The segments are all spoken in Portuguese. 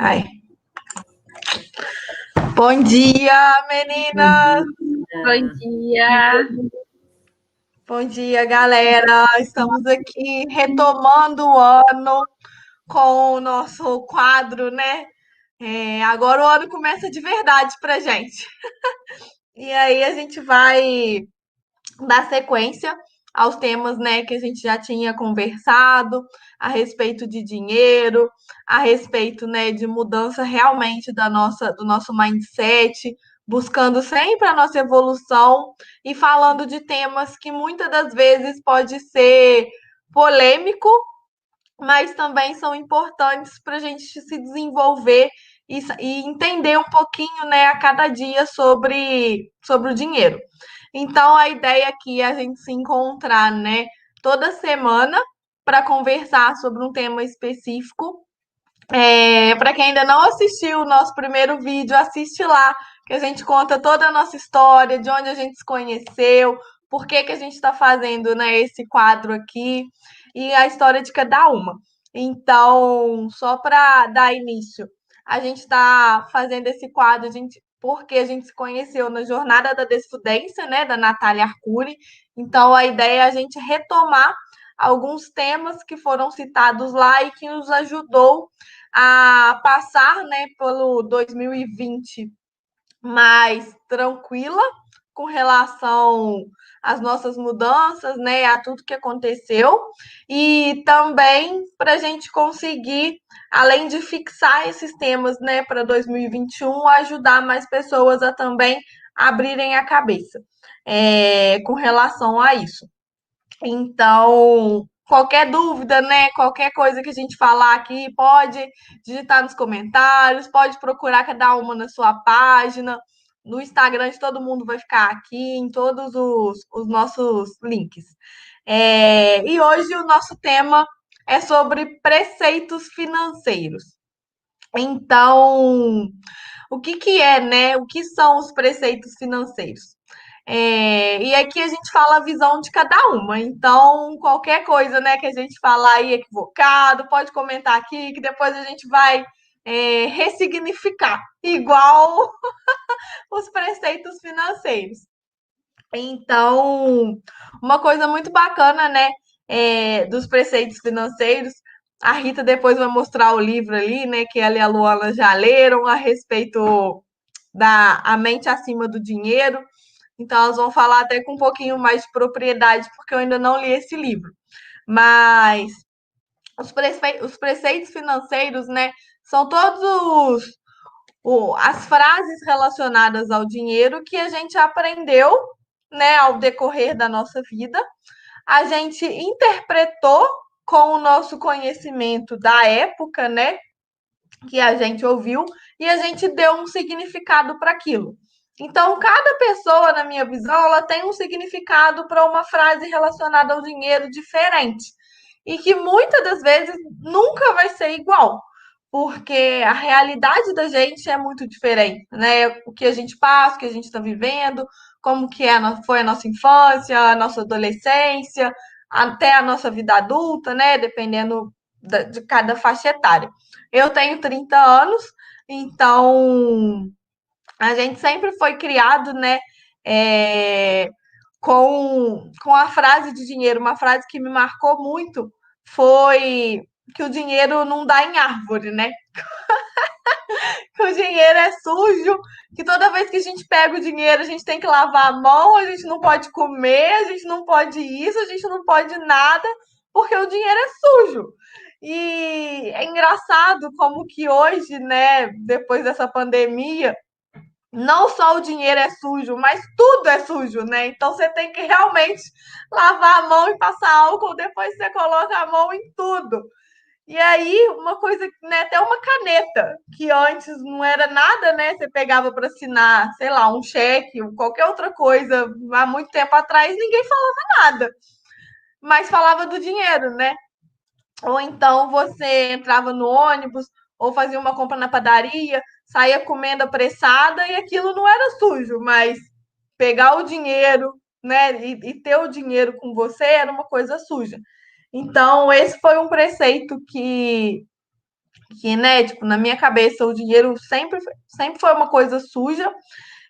Ai. Bom dia, Bom meninas! dia. Bom dia! Bom dia, galera! Estamos aqui retomando o ano com o nosso quadro, né? Agora o ano começa de verdade pra gente. E aí a gente vai dar sequência aos temas, né, que a gente já tinha conversado a respeito de dinheiro, a respeito, né, de mudança realmente do nosso mindset, buscando sempre a nossa evolução e falando de temas que muitas das vezes pode ser polêmico, mas também são importantes para a gente se desenvolver e entender um pouquinho, né, a cada dia sobre o dinheiro. Então, a ideia aqui é a gente se encontrar, né, toda semana para conversar sobre um tema específico. Para quem ainda não assistiu o nosso primeiro vídeo, assiste lá, que a gente conta toda a nossa história, de onde a gente se conheceu, por que que a gente está fazendo, né, esse quadro aqui e a história de cada uma. Então, só para dar início, a gente está fazendo esse quadro, porque a gente se conheceu na Jornada da Desfudência, né, da Natália Arcuri. Então, a ideia é a gente retomar alguns temas que foram citados lá e que nos ajudou a passar, né, pelo 2020 mais tranquila com relação às nossas mudanças, né, a tudo que aconteceu, e também para a gente conseguir, além de fixar esses temas, né, para 2021, ajudar mais pessoas a também abrirem a cabeça com relação a isso. Então, qualquer dúvida, né? Qualquer coisa que a gente falar aqui, pode digitar nos comentários, pode procurar cada uma na sua página. No Instagram de todo mundo vai ficar aqui, em todos os nossos links. E hoje o nosso tema é sobre preceitos financeiros. Então, o que que é, né? O que são os preceitos financeiros? E aqui a gente fala a visão de cada uma. Então, qualquer coisa, né, que a gente falar aí equivocado, pode comentar aqui, que depois a gente vai ressignificar, igual os preceitos financeiros. Então, uma coisa muito bacana, né, dos preceitos financeiros, a Rita depois vai mostrar o livro ali, né, que ela e a Luana já leram a respeito da A Mente Acima do Dinheiro. Então, elas vão falar até com um pouquinho mais de propriedade, porque eu ainda não li esse livro. Mas os preceitos financeiros, né, são todos as frases relacionadas ao dinheiro que a gente aprendeu, né, ao decorrer da nossa vida. A gente interpretou com o nosso conhecimento da época, né, que a gente ouviu, e a gente deu um significado para aquilo. Então, cada pessoa, na minha visão, ela tem um significado para uma frase relacionada ao dinheiro diferente. E que muitas das vezes nunca vai ser igual, porque a realidade da gente é muito diferente, né? O que a gente passa, o que a gente está vivendo, como que foi a nossa infância, a nossa adolescência, até a nossa vida adulta, né? Dependendo de cada faixa etária. Eu tenho 30 anos, então a gente sempre foi criado, né, é, com a frase de dinheiro. Uma frase que me marcou muito foi que o dinheiro não dá em árvore, né? Que o dinheiro é sujo, que toda vez que a gente pega o dinheiro, a gente tem que lavar a mão, a gente não pode comer, a gente não pode isso, a gente não pode nada, porque o dinheiro é sujo. E é engraçado como que hoje, né, depois dessa pandemia, não só o dinheiro é sujo, mas tudo é sujo, né? Então você tem que realmente lavar a mão e passar álcool, depois você coloca a mão em tudo. E aí, uma coisa, né, até uma caneta, que antes não era nada, né? Você pegava para assinar, sei lá, um cheque ou qualquer outra coisa, há muito tempo atrás, ninguém falava nada, mas falava do dinheiro, né? Ou então você entrava no ônibus ou fazia uma compra na padaria, saía comendo apressada e aquilo não era sujo, mas pegar o dinheiro, né, e ter o dinheiro com você era uma coisa suja. Então, esse foi um preceito que, né, tipo, na minha cabeça o dinheiro sempre foi uma coisa suja.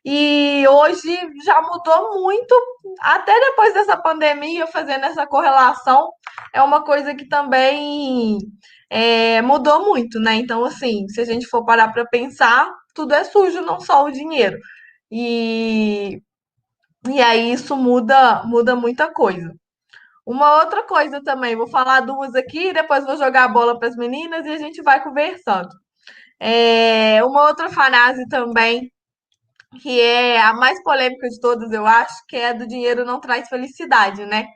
E hoje já mudou muito, até depois dessa pandemia, fazendo essa correlação, é uma coisa que também mudou muito, né? Então, assim, se a gente for parar para pensar, tudo é sujo, não só o dinheiro. E, e aí isso muda muita coisa. Uma outra coisa também, vou falar duas aqui, depois vou jogar a bola para as meninas e a gente vai conversando. Uma outra frase também que é a mais polêmica de todas, eu acho, que é a do dinheiro não traz felicidade, né?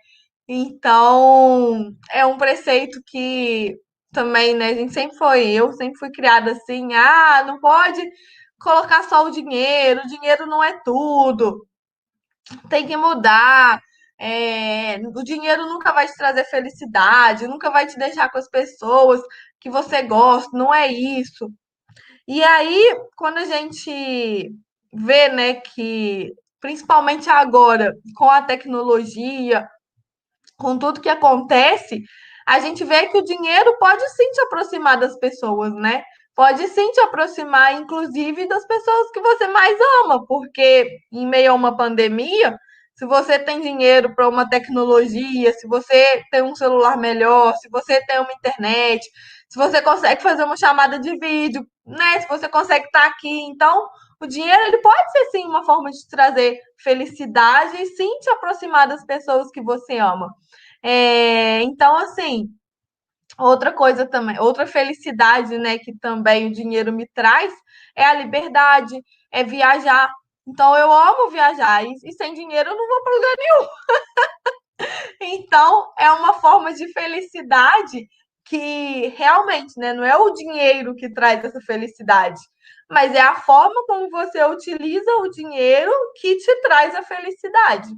Então, é um preceito que também, né, eu sempre fui criada assim, não pode colocar só o dinheiro não é tudo, tem que mudar. O dinheiro nunca vai te trazer felicidade, nunca vai te deixar com as pessoas que você gosta, não é isso. E aí, quando a gente vê, né, que principalmente agora, com a tecnologia, com tudo que acontece, a gente vê que o dinheiro pode sim te aproximar das pessoas, né? Pode sim te aproximar, inclusive, das pessoas que você mais ama, porque em meio a uma pandemia, se você tem dinheiro para uma tecnologia, se você tem um celular melhor, se você tem uma internet, se você consegue fazer uma chamada de vídeo, né? Se você consegue estar aqui, então o dinheiro ele pode ser sim uma forma de te trazer felicidade e sim te aproximar das pessoas que você ama. Então, assim, outra coisa também, outra felicidade, né, que também o dinheiro me traz é a liberdade, é viajar. Então, eu amo viajar e sem dinheiro eu não vou para lugar nenhum. Então, é uma forma de felicidade que realmente, né, não é o dinheiro que traz essa felicidade, mas é a forma como você utiliza o dinheiro que te traz a felicidade.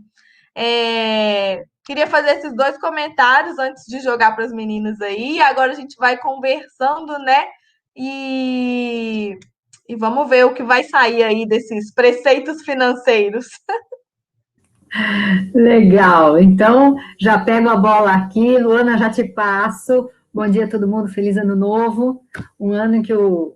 Queria fazer esses dois comentários antes de jogar para as meninas aí. Agora a gente vai conversando, né? E vamos ver o que vai sair aí desses preceitos financeiros. Legal, então já pego a bola aqui, Luana, já te passo. Bom dia a todo mundo, feliz ano novo. Um ano em que o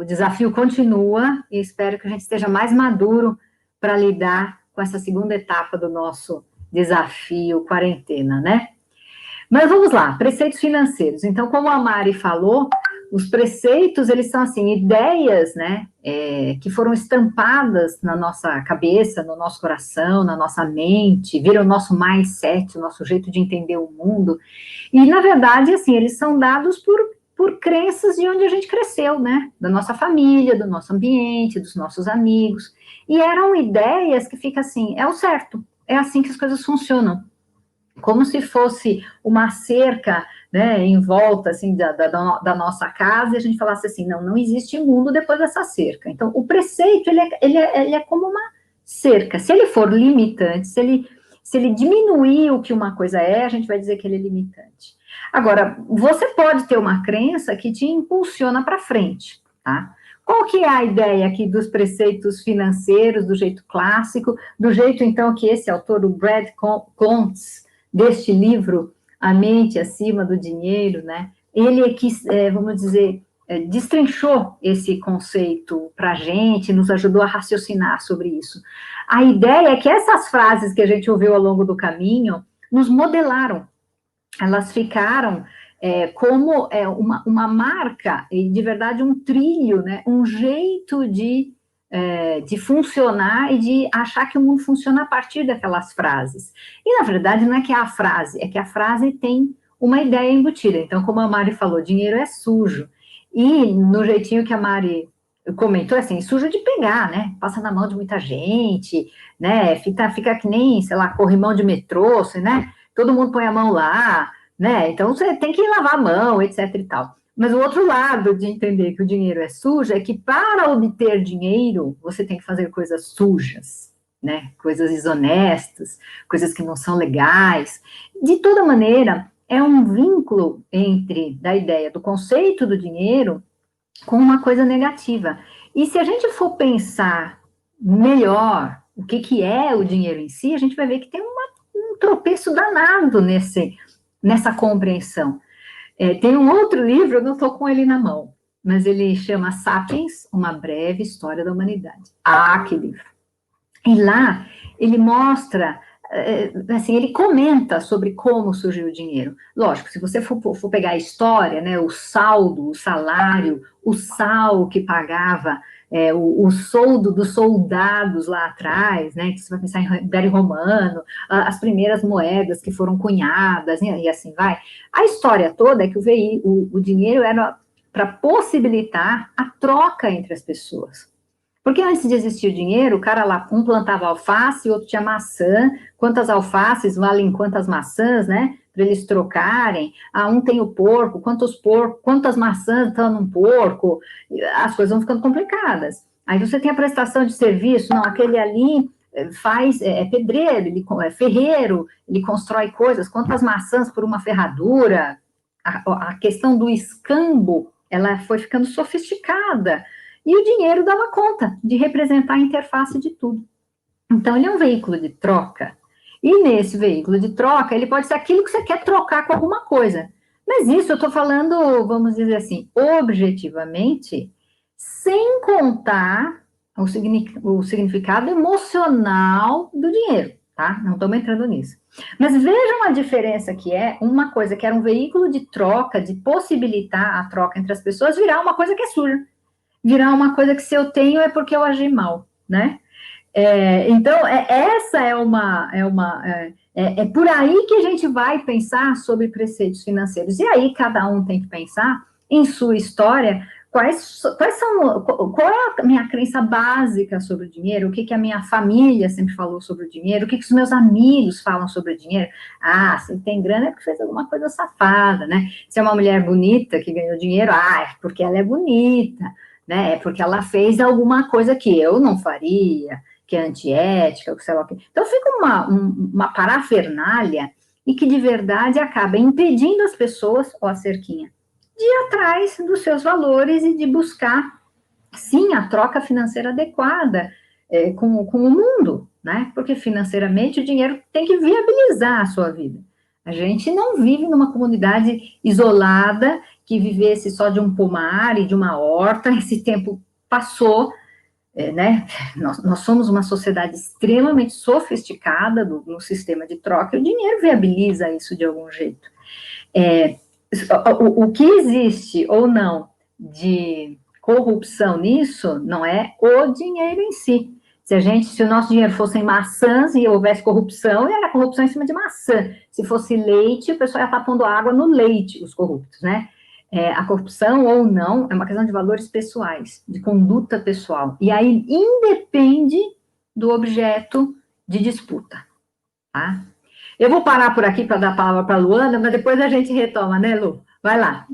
desafio continua e espero que a gente esteja mais maduro para lidar com essa segunda etapa do nosso desafio quarentena, né? Mas vamos lá, preceitos financeiros. Então, como a Mari falou, os preceitos, eles são, assim, ideias, né, que foram estampadas na nossa cabeça, no nosso coração, na nossa mente, viram o nosso mindset, o nosso jeito de entender o mundo. E, na verdade, assim, eles são dados por crenças de onde a gente cresceu, né, da nossa família, do nosso ambiente, dos nossos amigos. E eram ideias que ficam assim, é o certo, é assim que as coisas funcionam, como se fosse uma cerca, né, em volta, assim, da nossa casa, e a gente falasse assim, não existe mundo depois dessa cerca. Então, o preceito, ele é como uma cerca. Se ele for limitante, se ele diminuir o que uma coisa é, a gente vai dizer que ele é limitante. Agora, você pode ter uma crença que te impulsiona para frente, tá? Qual que é a ideia aqui dos preceitos financeiros, do jeito clássico, do jeito, então, que esse autor, o Brad Klontz, deste livro, A Mente Acima do Dinheiro, né? Ele é que, vamos dizer, destrinchou esse conceito para a gente, nos ajudou a raciocinar sobre isso. A ideia é que essas frases que a gente ouviu ao longo do caminho nos modelaram, elas ficaram como uma marca, e de verdade um trilho, né? Um jeito de funcionar e de achar que o mundo funciona a partir daquelas frases. E, na verdade, não é que é a frase, é que a frase tem uma ideia embutida. Então, como a Mari falou, dinheiro é sujo. E, no jeitinho que a Mari comentou, assim, sujo de pegar, né? Passa na mão de muita gente, né? Fica que nem, sei lá, corrimão de metrô, assim, né? Todo mundo põe a mão lá, né? Então, você tem que lavar a mão, etc e tal. Mas o outro lado de entender que o dinheiro é sujo é que para obter dinheiro, você tem que fazer coisas sujas, né? Coisas desonestas, coisas que não são legais. De toda maneira, é um vínculo da ideia do conceito do dinheiro com uma coisa negativa. E se a gente for pensar melhor o que é o dinheiro em si, a gente vai ver que tem um tropeço danado nessa compreensão. Tem um outro livro, eu não estou com ele na mão, mas ele chama Sapiens, Uma Breve História da Humanidade. Ah, que livro! E lá ele mostra, assim, ele comenta sobre como surgiu o dinheiro. Lógico, se você for pegar a história, né, o saldo, o salário, o sal que pagava, o soldo dos soldados lá atrás, né, que você vai pensar em Império Romano, as primeiras moedas que foram cunhadas, e assim vai. A história toda é que o dinheiro era para possibilitar a troca entre as pessoas. Porque antes de existir o dinheiro, o cara lá, um plantava alface, o outro tinha maçã, quantas alfaces valem quantas maçãs, né? Para eles trocarem. Ah, um tem o porco, quantas maçãs estão num porco? As coisas vão ficando complicadas. Aí você tem a prestação de serviço, não, aquele ali faz, pedreiro, ele é ferreiro, ele constrói coisas, quantas maçãs por uma ferradura? A questão do escambo, ela foi ficando sofisticada. E o dinheiro dava conta de representar a interface de tudo. Então, ele é um veículo de troca. E nesse veículo de troca, ele pode ser aquilo que você quer trocar com alguma coisa. Mas isso eu estou falando, vamos dizer assim, objetivamente, sem contar o significado emocional do dinheiro, tá? Não estamos entrando nisso. Mas vejam a diferença que é uma coisa que era um veículo de troca, de possibilitar a troca entre as pessoas, virar uma coisa que é suja. Virar uma coisa que se eu tenho é porque eu agi mal, né? Então, essa é por aí que a gente vai pensar sobre preceitos financeiros. E aí cada um tem que pensar em sua história qual é a minha crença básica sobre o dinheiro, o que a minha família sempre falou sobre o dinheiro, o que os meus amigos falam sobre o dinheiro. Ah, se tem grana é porque fez alguma coisa safada, né? Se é uma mulher bonita que ganhou dinheiro, é porque ela é bonita, né? É porque ela fez alguma coisa que eu não faria, que é antiética, sei lá o quê. Então fica uma parafernália e que de verdade acaba impedindo as pessoas, ó, a cerquinha, de ir atrás dos seus valores e de buscar, sim, a troca financeira adequada com o mundo, né? Porque financeiramente o dinheiro tem que viabilizar a sua vida. A gente não vive numa comunidade isolada que vivesse só de um pomar e de uma horta, esse tempo passou, né? Nós somos uma sociedade extremamente sofisticada no sistema de troca, e o dinheiro viabiliza isso de algum jeito. O que existe ou não de corrupção nisso não é o dinheiro em si. Se o nosso dinheiro fosse em maçãs e houvesse corrupção, era corrupção em cima de maçã. Se fosse leite, o pessoal ia estar pondo água no leite, os corruptos, né? A corrupção ou não é uma questão de valores pessoais, de conduta pessoal. E aí independe do objeto de disputa, tá? Eu vou parar por aqui para dar a palavra para a Luana, mas depois a gente retoma, né, Lu? Vai lá.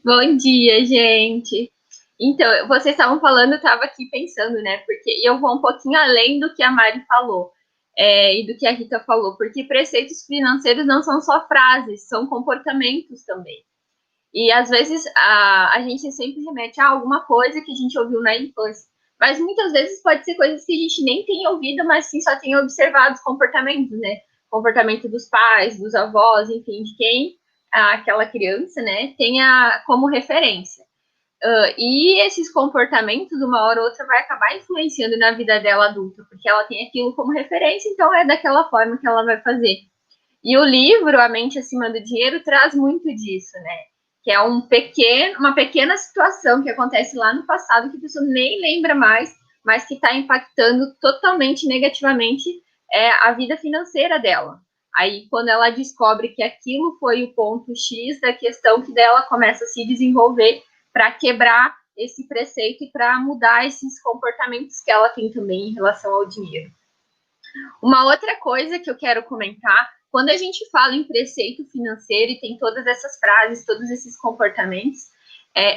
Bom dia, gente. Então, vocês estavam falando, eu estava aqui pensando, né? Porque eu vou um pouquinho além do que a Mari falou e do que a Rita falou, porque preceitos financeiros não são só frases, são comportamentos também. E às vezes a gente sempre remete a alguma coisa que a gente ouviu na infância. Mas muitas vezes pode ser coisas que a gente nem tem ouvido, mas sim só tem observado os comportamentos, né? Comportamento dos pais, dos avós, enfim, de quem aquela criança, né, tenha como referência. E esses comportamentos, uma hora ou outra, vai acabar influenciando na vida dela adulta, porque ela tem aquilo como referência, então é daquela forma que ela vai fazer. E o livro, A Mente Acima do Dinheiro, traz muito disso, né? Que é uma pequena situação que acontece lá no passado, que a pessoa nem lembra mais, mas que está impactando totalmente negativamente a vida financeira dela. Aí, quando ela descobre que aquilo foi o ponto X da questão, que dela começa a se desenvolver para quebrar esse preceito e para mudar esses comportamentos que ela tem também em relação ao dinheiro. Uma outra coisa que eu quero comentar, quando a gente fala em preceito financeiro e tem todas essas frases, todos esses comportamentos,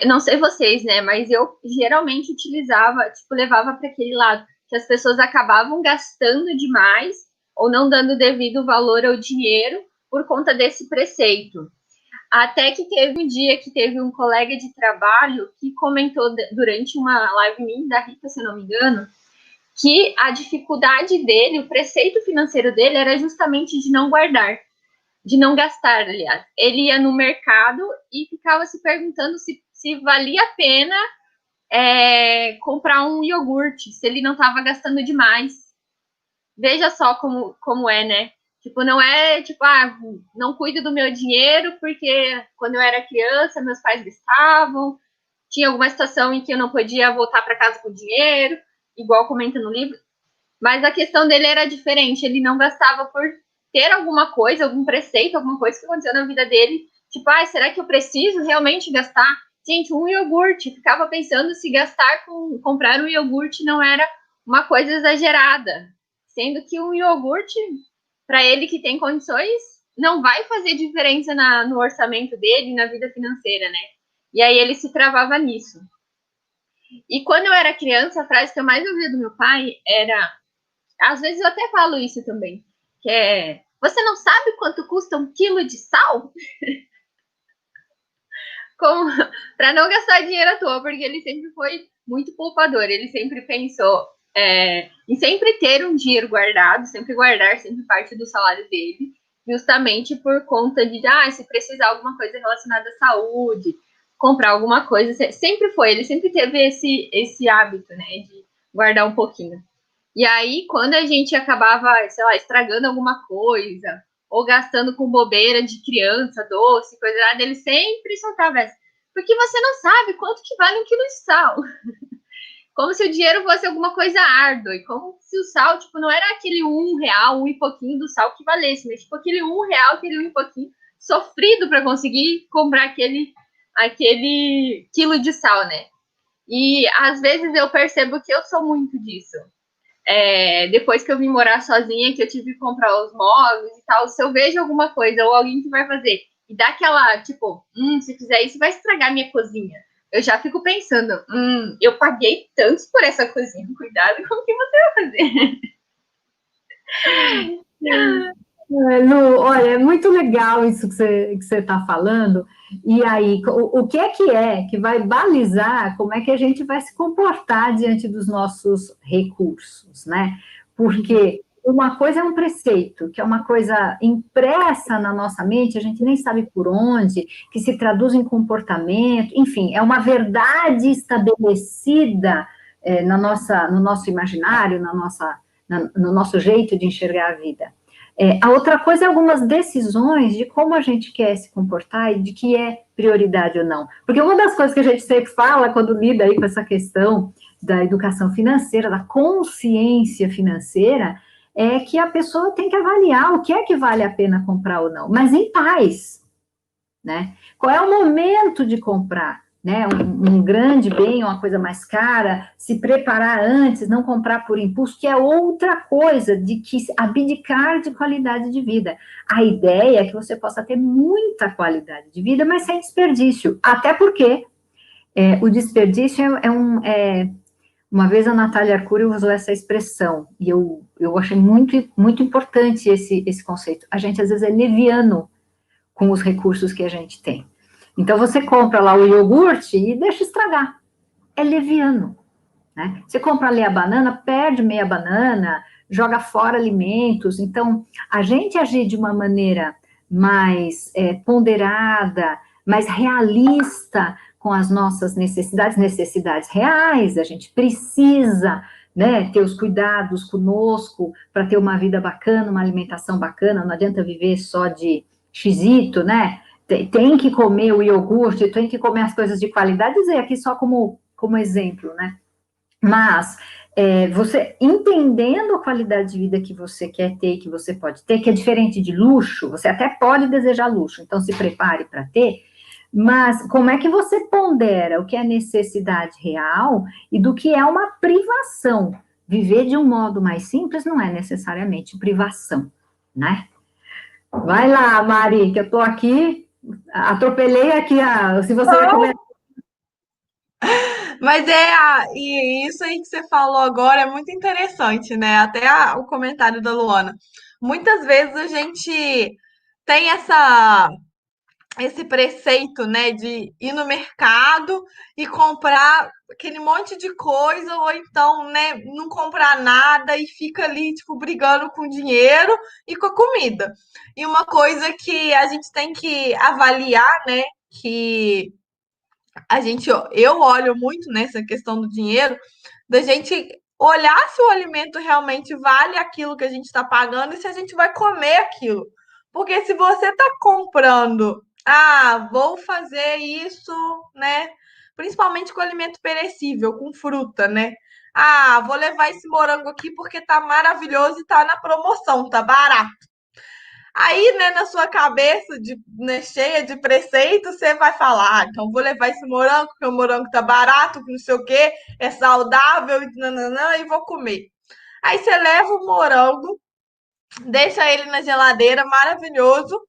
não sei vocês, né, mas eu geralmente utilizava, levava para aquele lado, que as pessoas acabavam gastando demais ou não dando devido valor ao dinheiro por conta desse preceito. Até que teve um dia que teve um colega de trabalho que comentou durante uma live minha, da Rita, se eu não me engano, que a dificuldade dele, o preceito financeiro dele era justamente de não guardar, de não gastar, aliás. Ele ia no mercado e ficava se perguntando se se valia a pena comprar um iogurte, se ele não estava gastando demais. Veja só como é, né? Tipo, não é tipo, não cuido do meu dinheiro porque quando eu era criança meus pais gastavam, tinha alguma situação em que eu não podia voltar para casa com dinheiro, igual comenta no livro. Mas a questão dele era diferente, ele não gastava por ter alguma coisa, algum preceito, alguma coisa que aconteceu na vida dele. Tipo, será que eu preciso realmente gastar? Gente, um iogurte, ficava pensando se comprar um iogurte não era uma coisa exagerada. Sendo que um iogurte, para ele que tem condições, não vai fazer diferença no orçamento dele, na vida financeira, né? E aí ele se travava nisso. E quando eu era criança, a frase que eu mais ouvia do meu pai era... Às vezes eu até falo isso também, que é... Você não sabe quanto custa 1 quilo de sal? Para não gastar dinheiro à toa, porque ele sempre foi muito poupador. Ele sempre pensou em sempre ter um dinheiro guardado, sempre guardar sempre parte do salário dele, justamente por conta de, se precisar alguma coisa relacionada à saúde, comprar alguma coisa, sempre foi, ele sempre teve esse hábito, né, de guardar um pouquinho. E aí, quando a gente acabava, sei lá, estragando alguma coisa, ou gastando com bobeira de criança, doce, coisa nada, ele sempre soltava essa. Porque você não sabe quanto que vale 1 quilo de sal. Como se o dinheiro fosse alguma coisa árdua, e como se o sal, tipo, não era aquele R$1, 1 e pouquinho do sal que valesse, mas tipo aquele R$1, aquele 1 e pouquinho, sofrido para conseguir comprar aquele quilo de sal, né? E às vezes eu percebo que eu sou muito disso. Depois que eu vim morar sozinha, que eu tive que comprar os móveis e tal, se eu vejo alguma coisa ou alguém que vai fazer e dá aquela, tipo, se fizer isso vai estragar minha cozinha. Eu já fico pensando, eu paguei tanto por essa cozinha, cuidado com o que você vai fazer. Lu, olha, é muito legal isso que você está falando. E aí, o que é que vai balizar como é que a gente vai se comportar diante dos nossos recursos, né? Porque uma coisa é um preceito, que é uma coisa impressa na nossa mente, a gente nem sabe por onde, que se traduz em comportamento, enfim, é uma verdade estabelecida no nosso imaginário, no nosso jeito de enxergar a vida. A outra coisa é algumas decisões de como a gente quer se comportar e de que é prioridade ou não. Porque uma das coisas que a gente sempre fala quando lida aí com essa questão da educação financeira, da consciência financeira, é que a pessoa tem que avaliar o que é que vale a pena comprar ou não, mas em paz, né? Qual é o momento de comprar? Né, um grande bem, uma coisa mais cara, se preparar antes, não comprar por impulso, que é outra coisa, de que abdicar de qualidade de vida. A ideia é que você possa ter muita qualidade de vida, mas sem desperdício, até porque o desperdício uma vez a Natália Arcuri usou essa expressão, e eu achei muito, muito importante esse conceito. A gente, às vezes, é leviano com os recursos que a gente tem. Então, você compra lá o iogurte e deixa estragar. É leviano, né? Você compra ali a banana, perde meia banana, joga fora alimentos. Então, a gente agir de uma maneira mais ponderada, mais realista com as nossas necessidades reais. A gente precisa, né, ter os cuidados conosco para ter uma vida bacana, uma alimentação bacana. Não adianta viver só de xizito, né? Tem que comer o iogurte, tem que comer as coisas de qualidade, dizer aqui só como exemplo, né? Mas você entendendo a qualidade de vida que você quer ter, que você pode ter, que é diferente de luxo, você até pode desejar luxo, então se prepare para ter, mas como é que você pondera o que é necessidade real e do que é uma privação? Viver de um modo mais simples não é necessariamente privação, né? Vai lá, Mari, que eu tô aqui, atropelei aqui se você ia comentar. Mas e isso aí que você falou agora é muito interessante, né? Até o comentário da Luana. Muitas vezes a gente tem esse preceito, né, de ir no mercado e comprar aquele monte de coisa, ou então, né, não comprar nada e fica ali, tipo, brigando com o dinheiro e com a comida. E uma coisa que a gente tem que avaliar, né, que eu olho muito nessa questão do dinheiro, da gente olhar se o alimento realmente vale aquilo que a gente está pagando e se a gente vai comer aquilo. Porque se você está comprando, vou fazer isso, né? Principalmente com alimento perecível, com fruta, né? Vou levar esse morango aqui porque tá maravilhoso e tá na promoção, tá barato. Aí, né, na sua cabeça, né, cheia de preceitos, você vai falar, então vou levar esse morango, porque o morango tá barato, que não sei o quê, é saudável, e nananã, e vou comer. Aí você leva o morango, deixa ele na geladeira, maravilhoso,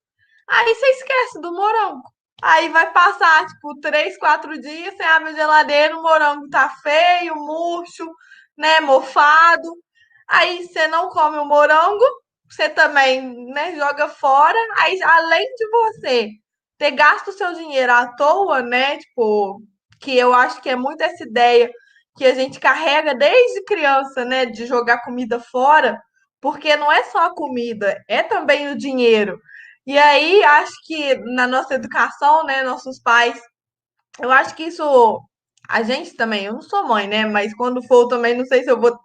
aí você esquece do morango. Aí vai passar, tipo, 3, 4 dias, você abre a geladeira, o morango tá feio, murcho, né, mofado. Aí você não come o morango, você também, né, joga fora. Aí, além de você ter gasto o seu dinheiro à toa, né, tipo, que eu acho que é muito essa ideia que a gente carrega desde criança, né, de jogar comida fora, porque não é só a comida, é também o dinheiro. E aí, acho que na nossa educação, né, nossos pais, eu acho que isso, a gente também, eu não sou mãe, né, mas quando for também, não sei se eu vou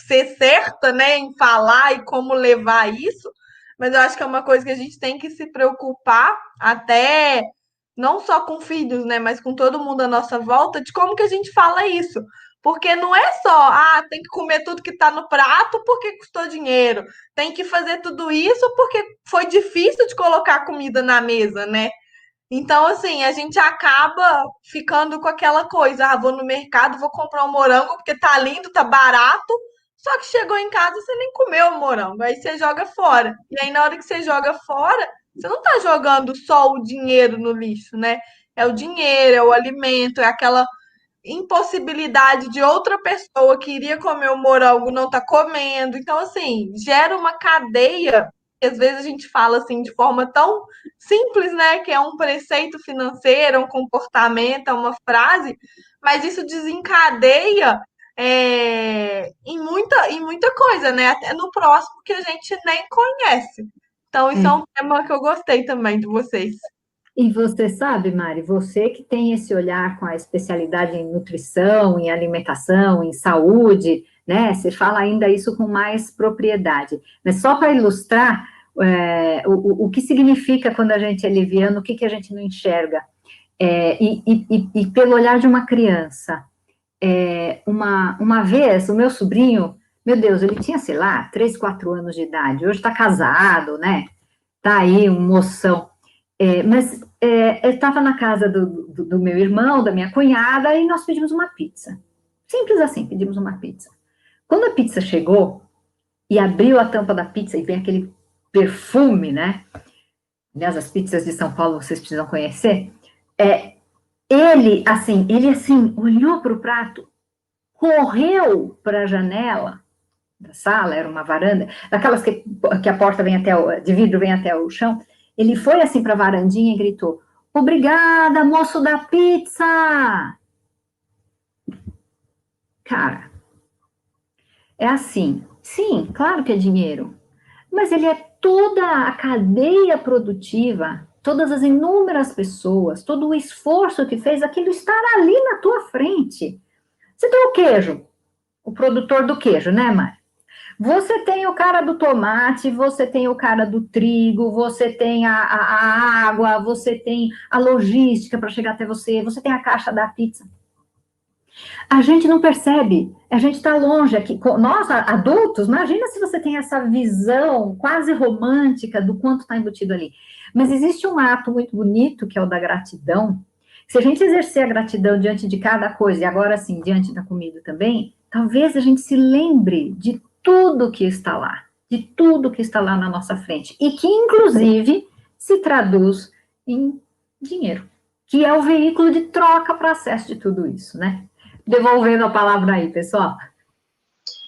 ser certa, né, em falar e como levar isso, mas eu acho que é uma coisa que a gente tem que se preocupar até não só com filhos, né, mas com todo mundo à nossa volta, de como que a gente fala isso. Porque não é só, tem que comer tudo que está no prato porque custou dinheiro. Tem que fazer tudo isso porque foi difícil de colocar comida na mesa, né? Então, assim, a gente acaba ficando com aquela coisa, vou no mercado, vou comprar um morango porque tá lindo, tá barato, só que chegou em casa você nem comeu o morango, aí você joga fora. E aí na hora que você joga fora, você não tá jogando só o dinheiro no lixo, né? É o dinheiro, é o alimento, é aquela impossibilidade de outra pessoa que iria comer o morango não tá comendo. Então, assim, gera uma cadeia que às vezes a gente fala assim de forma tão simples, né? Que é um preceito financeiro, um comportamento, é uma frase, mas isso desencadeia em muita coisa, né? Até no próximo que a gente nem conhece. Então, isso é um tema que eu gostei também de vocês. E você sabe, Mari, você que tem esse olhar com a especialidade em nutrição, em alimentação, em saúde, né? Você fala ainda isso com mais propriedade. Mas só para ilustrar o que significa quando a gente é liviano, o que a gente não enxerga. E pelo olhar de uma criança. Uma vez, o meu sobrinho, meu Deus, ele tinha, sei lá, 3, 4 anos de idade. Hoje está casado, né? Tá aí, um moção. Mas eu estava na casa do meu irmão, da minha cunhada, e nós pedimos uma pizza. Simples assim, pedimos uma pizza. Quando a pizza chegou e abriu a tampa da pizza e vem aquele perfume, né? Aliás, as pizzas de São Paulo vocês precisam conhecer. Ele assim, olhou para o prato, correu para a janela da sala, era uma varanda, daquelas que a porta vem de vidro vem até o chão. Ele foi assim para a varandinha e gritou: "Obrigada, moço da pizza!" Cara, é assim, sim, claro que é dinheiro, mas ele é toda a cadeia produtiva, todas as inúmeras pessoas, todo o esforço que fez aquilo estar ali na tua frente. Você tem o queijo, o produtor do queijo, né, Mari? Você tem o cara do tomate, você tem o cara do trigo, você tem a água, você tem a logística para chegar até você, você tem a caixa da pizza. A gente não percebe, a gente está longe aqui. Nós, adultos, imagina se você tem essa visão quase romântica do quanto está embutido ali. Mas existe um ato muito bonito, que é o da gratidão. Se a gente exercer a gratidão diante de cada coisa, e agora sim, diante da comida também, talvez a gente se lembre de tudo que está lá, de tudo que está lá na nossa frente, e que, inclusive, se traduz em dinheiro, que é o veículo de troca para acesso de tudo isso, né? Devolvendo a palavra aí, pessoal.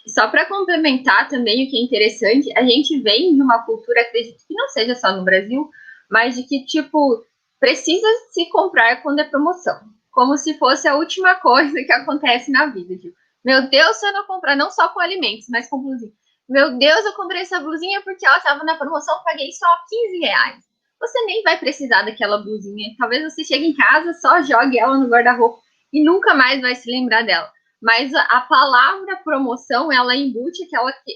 Só para complementar também o que é interessante, a gente vem de uma cultura, acredito que não seja só no Brasil, mas de que, tipo, precisa se comprar quando é promoção. Como se fosse a última coisa que acontece na vida. Tipo, meu Deus, se eu não comprar, não só com alimentos, mas com blusinha. Meu Deus, eu comprei essa blusinha porque ela estava na promoção, paguei só R$15. você nem vai precisar daquela blusinha. Talvez você chegue em casa, só jogue ela no guarda-roupa e nunca mais vai se lembrar dela. Mas a palavra promoção, ela embute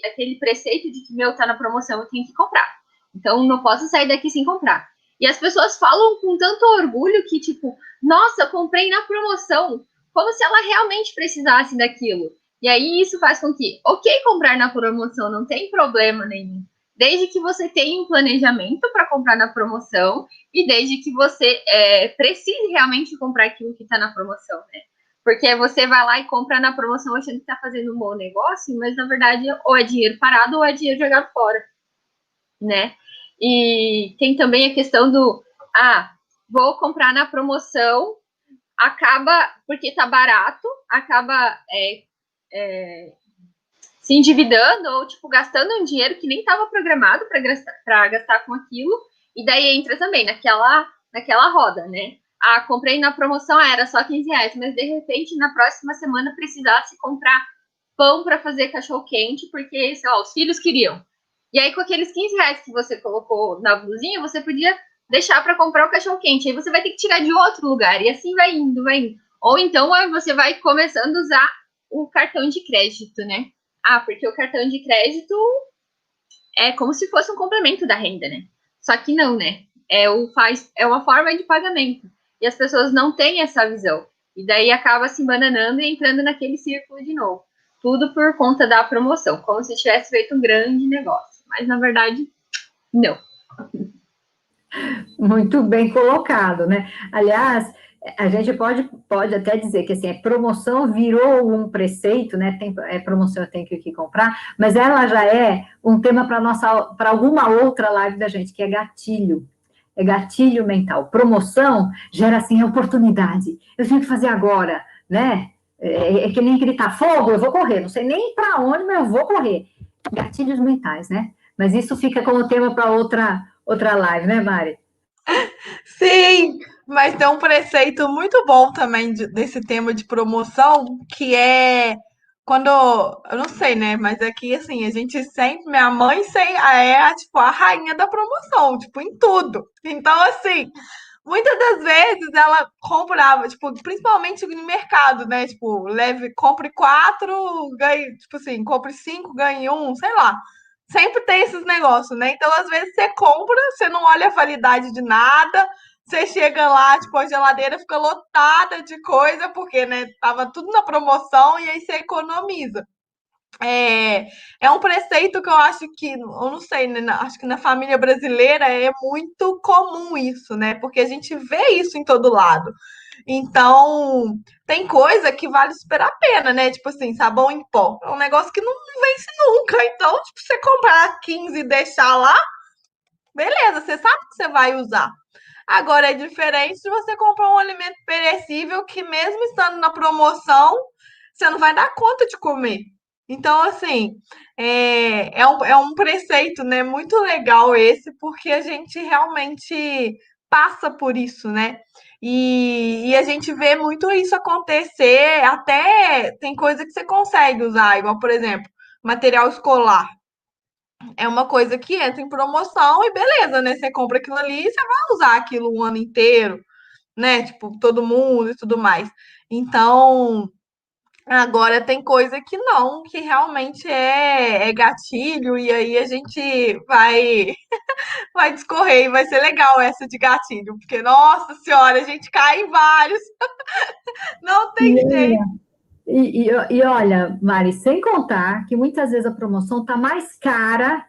aquele preceito de que, tá na promoção, eu tenho que comprar. Então, não posso sair daqui sem comprar. E as pessoas falam com tanto orgulho que, tipo, nossa, eu comprei na promoção, como se ela realmente precisasse daquilo. E aí, isso faz com que, ok, comprar na promoção, não tem problema nenhum. Desde que você tenha um planejamento para comprar na promoção e desde que você precise realmente comprar aquilo que está na promoção, né? Porque você vai lá e compra na promoção achando que está fazendo um bom negócio, mas na verdade ou é dinheiro parado ou é dinheiro jogado fora, né? E tem também a questão do, vou comprar na promoção, acaba, porque tá barato, acaba se endividando ou, tipo, gastando um dinheiro que nem estava programado para gastar com aquilo, e daí entra também naquela roda, né? Comprei na promoção, era só R$15, mas de repente na próxima semana precisasse comprar pão para fazer cachorro-quente, porque, sei lá, os filhos queriam. E aí, com aqueles R$15 que você colocou na blusinha, você podia deixar para comprar o cachorro-quente. Aí você vai ter que tirar de outro lugar, e assim vai indo, vai indo. Ou então você vai começando a usar o cartão de crédito, né? Porque o cartão de crédito é como se fosse um complemento da renda, né? Só que não, né? É uma forma de pagamento. E as pessoas não têm essa visão. E daí acaba se embananando e entrando naquele círculo de novo. Tudo por conta da promoção, como se tivesse feito um grande negócio. Mas, na verdade, não. Muito bem colocado, né? Aliás, a gente pode até dizer que assim, a promoção virou um preceito, né? Promoção eu tenho que comprar, mas ela já é um tema para alguma outra live da gente, que é gatilho. É gatilho mental. Promoção gera assim oportunidade. Eu tenho que fazer agora, né? É que nem gritar fogo, eu vou correr. Não sei nem para onde, mas eu vou correr. Gatilhos mentais, né? Mas isso fica como tema para outra live, né, Mari? Sim, mas tem um preceito muito bom também desse tema de promoção, que é quando, eu não sei, né, mas aqui, assim, a gente sempre, minha mãe tipo, a rainha da promoção, tipo, em tudo. Então, assim, muitas das vezes ela comprava, tipo, principalmente no mercado, né, tipo, compre 4, ganhe, tipo assim, compre 5, ganhe um, sei lá. Sempre tem esses negócios, né? Então, às vezes, você compra, você não olha a validade de nada, você chega lá, tipo, a geladeira fica lotada de coisa, porque, né, tava tudo na promoção e aí você economiza. É um preceito que eu acho que, eu não sei, né, acho que na família brasileira é muito comum isso, né? Porque a gente vê isso em todo lado. Então, tem coisa que vale super a pena, né? Tipo assim, sabão em pó. É um negócio que não vence nunca. Então, tipo, você comprar 15 e deixar lá, beleza, você sabe que você vai usar. Agora é diferente de você comprar um alimento perecível que, mesmo estando na promoção, você não vai dar conta de comer. Então, assim, é um preceito, né, muito legal esse, porque a gente realmente passa por isso, né? E a gente vê muito isso acontecer, até tem coisa que você consegue usar, igual, por exemplo, material escolar. É uma coisa que entra em promoção e beleza, né? Você compra aquilo ali e você vai usar aquilo o ano inteiro, né? Tipo, todo mundo e tudo mais. Então, agora tem coisa que não, que realmente é gatilho, e aí a gente vai discorrer e vai ser legal essa de gatilho, porque, nossa senhora, a gente cai em vários, não tem jeito. E olha, Mari, sem contar que muitas vezes a promoção está mais cara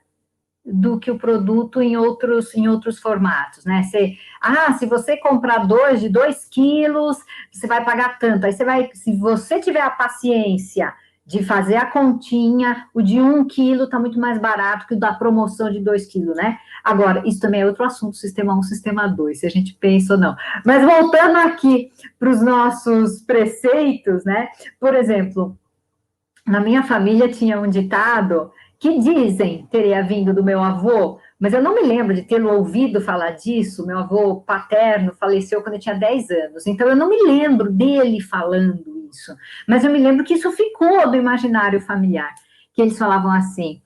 do que o produto em outros formatos, né? Se você comprar dois de 2 quilos, você vai pagar tanto. Aí se você tiver a paciência de fazer a continha, o de 1 quilo está muito mais barato que o da promoção de 2 quilos, né? Agora, isso também é outro assunto, sistema 1, sistema 2, se a gente pensa ou não. Mas voltando aqui para os nossos preceitos, né? Por exemplo, na minha família tinha um ditado que dizem teria vindo do meu avô, mas eu não me lembro de tê-lo ouvido falar disso. Meu avô paterno faleceu quando eu tinha 10 anos, então eu não me lembro dele falando isso, mas eu me lembro que isso ficou do imaginário familiar, que eles falavam assim,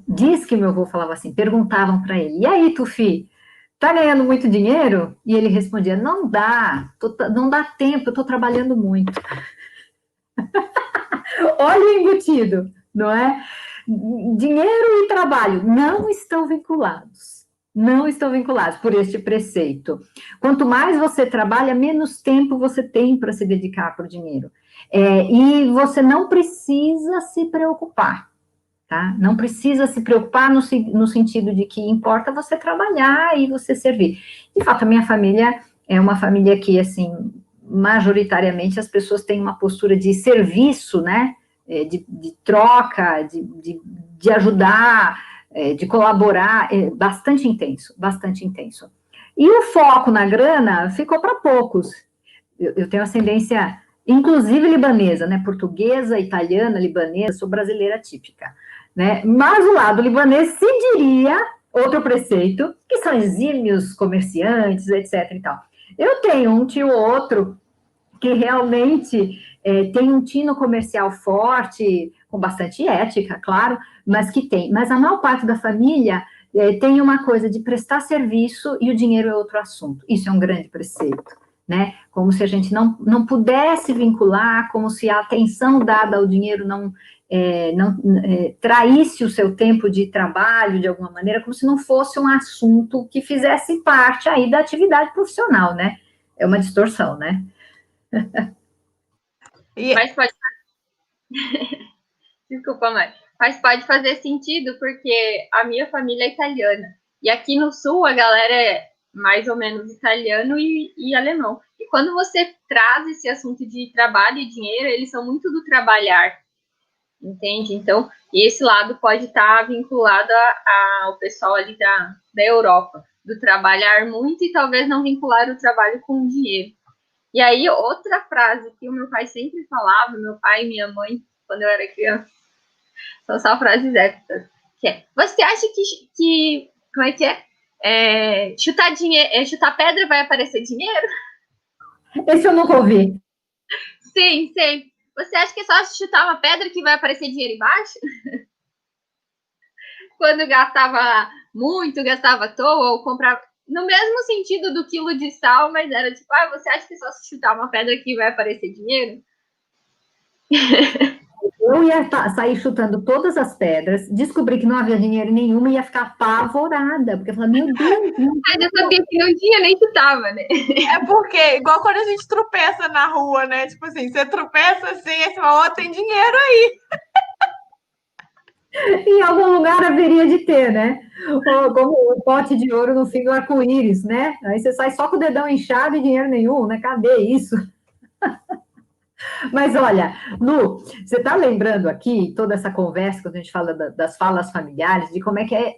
diz que meu avô falava assim, perguntavam para ele, e aí, Tufi, tá ganhando muito dinheiro? E ele respondia, não dá, não dá tempo, eu estou trabalhando muito. Olha o embutido, não é? Dinheiro e trabalho não estão vinculados. Não estão vinculados por este preceito. Quanto mais você trabalha, menos tempo você tem para se dedicar para o dinheiro. E você não precisa se preocupar, tá? Não precisa se preocupar no sentido de que importa você trabalhar e você servir. De fato, a minha família é uma família que, assim, majoritariamente as pessoas têm uma postura de serviço, né? De troca, de ajudar, de colaborar, bastante intenso, bastante intenso. E o foco na grana ficou para poucos. Eu tenho ascendência, inclusive libanesa, né? Portuguesa, italiana, libanesa, sou brasileira típica, né? Mas o lado libanês se diria outro preceito, que são exímios comerciantes, etc. e tal. Eu tenho um tio ou outro que realmente tem um tino comercial forte, com bastante ética, claro, mas que tem. Mas a maior parte da família tem uma coisa de prestar serviço e o dinheiro é outro assunto. Isso é um grande preceito, né? Como se a gente não pudesse vincular, como se a atenção dada ao dinheiro não traísse o seu tempo de trabalho de alguma maneira, como se não fosse um assunto que fizesse parte aí da atividade profissional, né? É uma distorção, né? Mas pode. Desculpa, mãe. Mas pode fazer sentido, porque a minha família é italiana. E aqui no sul a galera é mais ou menos italiano e alemão. E quando você traz esse assunto de trabalho e dinheiro, eles são muito do trabalhar, entende? Então, esse lado pode estar vinculado ao pessoal ali da Europa, do trabalhar muito e talvez não vincular o trabalho com o dinheiro. E aí, outra frase que o meu pai sempre falava, meu pai e minha mãe, quando eu era criança, são só frases épicas, que é, você acha que como é que é? Chutar pedra vai aparecer dinheiro? Esse eu nunca ouvi. Sim, sim. Você acha que é só chutar uma pedra que vai aparecer dinheiro embaixo? Quando gastava muito, gastava à toa, ou comprava. No mesmo sentido do quilo de sal, mas era tipo, você acha que só se chutar uma pedra que vai aparecer dinheiro? Eu ia sair chutando todas as pedras, descobri que não havia dinheiro nenhuma e ia ficar apavorada, porque eu falei, meu Deus, Mas eu sabia que não tinha, nem chutava, né? É porque, igual quando a gente tropeça na rua, né? Tipo assim, você tropeça assim, aí você fala, tem dinheiro aí. em algum lugar haveria de ter, né? Como o pote de ouro no fim do arco-íris, né? Aí você sai só com o dedão inchado e dinheiro nenhum, né? Cadê isso? Mas olha, Lu, você está lembrando aqui toda essa conversa quando a gente fala das falas familiares, de como é que é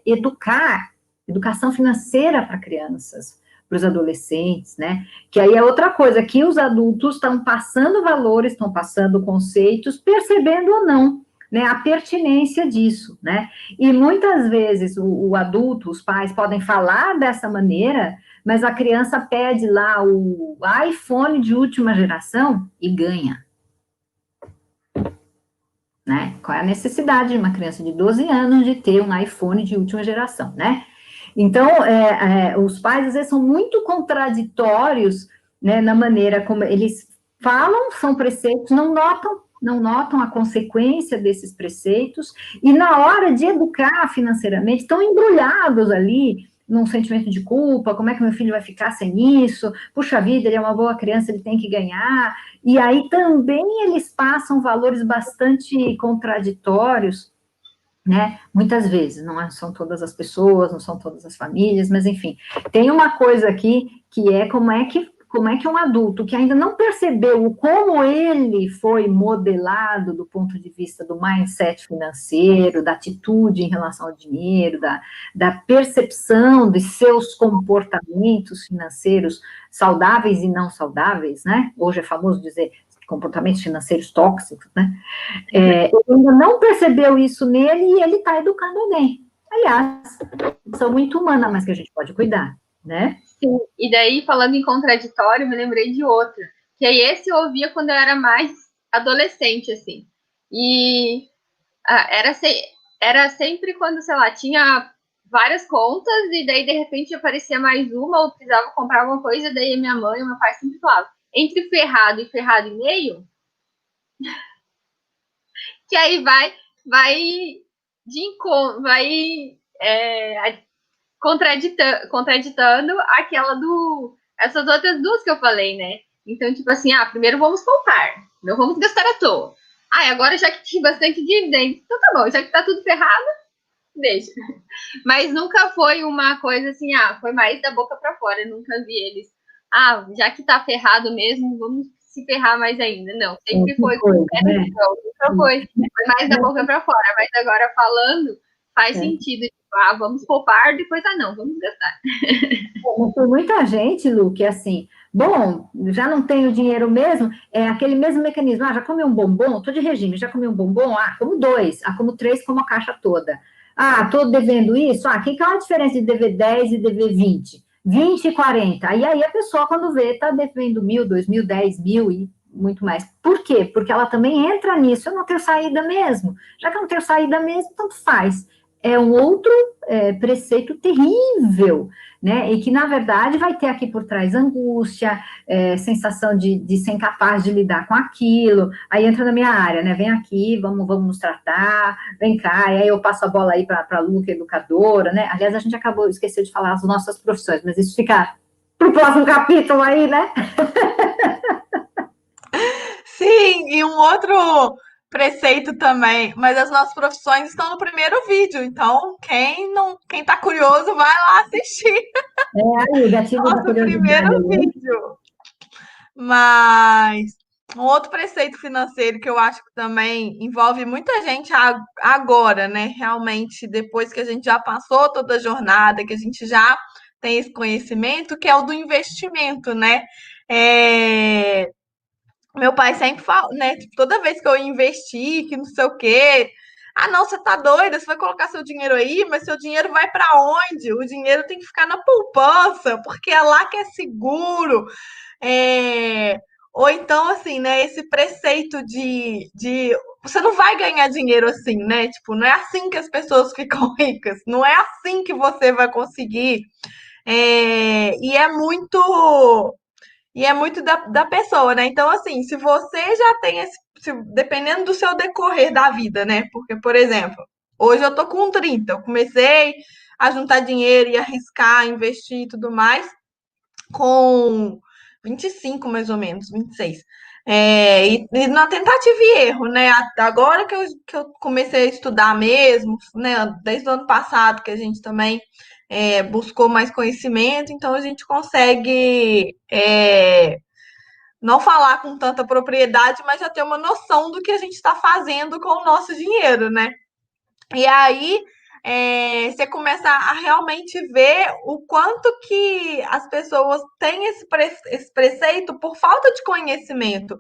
educação financeira para crianças, para os adolescentes, né? Que aí é outra coisa, que os adultos estão passando valores, estão passando conceitos, percebendo ou não, né? A pertinência disso, né? E muitas vezes o adulto, os pais podem falar dessa maneira, mas a criança pede lá o iPhone de última geração e ganha. Né? Qual é a necessidade de uma criança de 12 anos de ter um iPhone de última geração, né? Então, os pais, às vezes, são muito contraditórios, né, na maneira como eles falam, são preceitos, não notam a consequência desses preceitos, e na hora de educar financeiramente, estão embrulhados ali num sentimento de culpa, como é que meu filho vai ficar sem isso? Puxa vida, ele é uma boa criança, ele tem que ganhar. E aí também eles passam valores bastante contraditórios, né? Muitas vezes, não são todas as pessoas, não são todas as famílias, mas enfim, tem uma coisa aqui que é como é que um adulto que ainda não percebeu como ele foi modelado do ponto de vista do mindset financeiro, da atitude em relação ao dinheiro, da percepção de seus comportamentos financeiros saudáveis e não saudáveis, né? Hoje é famoso dizer comportamentos financeiros tóxicos, né? Ele ainda não percebeu isso nele e ele está educando alguém. Aliás, são muito humana, mas que a gente pode cuidar, né? Sim, e daí, falando em contraditório, me lembrei de outra. Que aí esse eu ouvia quando eu era mais adolescente, assim. E era sempre quando, sei lá, tinha várias contas, e daí de repente aparecia mais uma, ou precisava comprar alguma coisa, daí minha mãe e meu pai sempre falavam, entre ferrado e ferrado e meio, que aí vai contraditando essas outras duas que eu falei, né? Então, tipo assim, primeiro vamos poupar, não vamos gastar à toa. Agora já que tem bastante dívida, então tá bom, já que tá tudo ferrado, deixa. Mas nunca foi uma coisa assim, foi mais da boca para fora. Eu nunca vi eles, já que tá ferrado mesmo, vamos se ferrar mais ainda. Não, sempre foi com o pé no chão, nunca foi mais da boca para fora. Mas agora falando, faz sentido. Tipo, vamos poupar, depois, não, vamos gastar. Por muita gente, Lu, que assim, bom, já não tenho dinheiro mesmo, é aquele mesmo mecanismo, já comi um bombom, tô de regime, já comi um bombom, como 2, como 3, como a caixa toda. Tô devendo isso, qual é a diferença de dever 10 e dever 20? 20 e 40. E aí a pessoa, quando vê, tá devendo 1.000, 2.000, 10.000 e muito mais. Por quê? Porque ela também entra nisso, eu não tenho saída mesmo. Já que eu não tenho saída mesmo, tanto faz. É um outro preceito terrível, né? E que, na verdade, vai ter aqui por trás angústia, sensação de ser incapaz de lidar com aquilo. Aí entra na minha área, né? Vem aqui, vamos nos tratar, vem cá, e aí eu passo a bola aí para a Lu, que é educadora, né? Aliás, a gente esqueceu de falar as nossas profissões, mas isso fica para o próximo capítulo aí, né? Sim, e um outro preceito também, mas as nossas profissões estão no primeiro vídeo, então quem tá curioso vai lá assistir Aí, o gatilho da nosso primeiro curiosidade ali. vídeo. Mas um outro preceito financeiro que eu acho que também envolve muita gente agora, né? Realmente, depois que a gente já passou toda a jornada, que a gente já tem esse conhecimento, que é o do investimento, né? É, meu pai sempre fala, né? Tipo, toda vez que eu investi, que não sei o quê. Não, você tá doida? Você vai colocar seu dinheiro aí, mas seu dinheiro vai para onde? O dinheiro tem que ficar na poupança, porque é lá que é seguro. É, ou então, assim, né? Esse preceito de você não vai ganhar dinheiro assim, né? Tipo, não é assim que as pessoas ficam ricas, não é assim que você vai conseguir. E é muito. E é muito da pessoa, né? Então, assim, se você já tem dependendo do seu decorrer da vida, né? Porque, por exemplo, hoje eu tô com 30, eu comecei a juntar dinheiro e arriscar, investir e tudo mais com 25, mais ou menos, 26. E na tentativa e erro, né? Agora que eu comecei a estudar mesmo, né? Desde o ano passado que a gente também buscou mais conhecimento, então a gente consegue não falar com tanta propriedade, mas já ter uma noção do que a gente está fazendo com o nosso dinheiro, né? E aí você começa a realmente ver o quanto que as pessoas têm esse preceito por falta de conhecimento,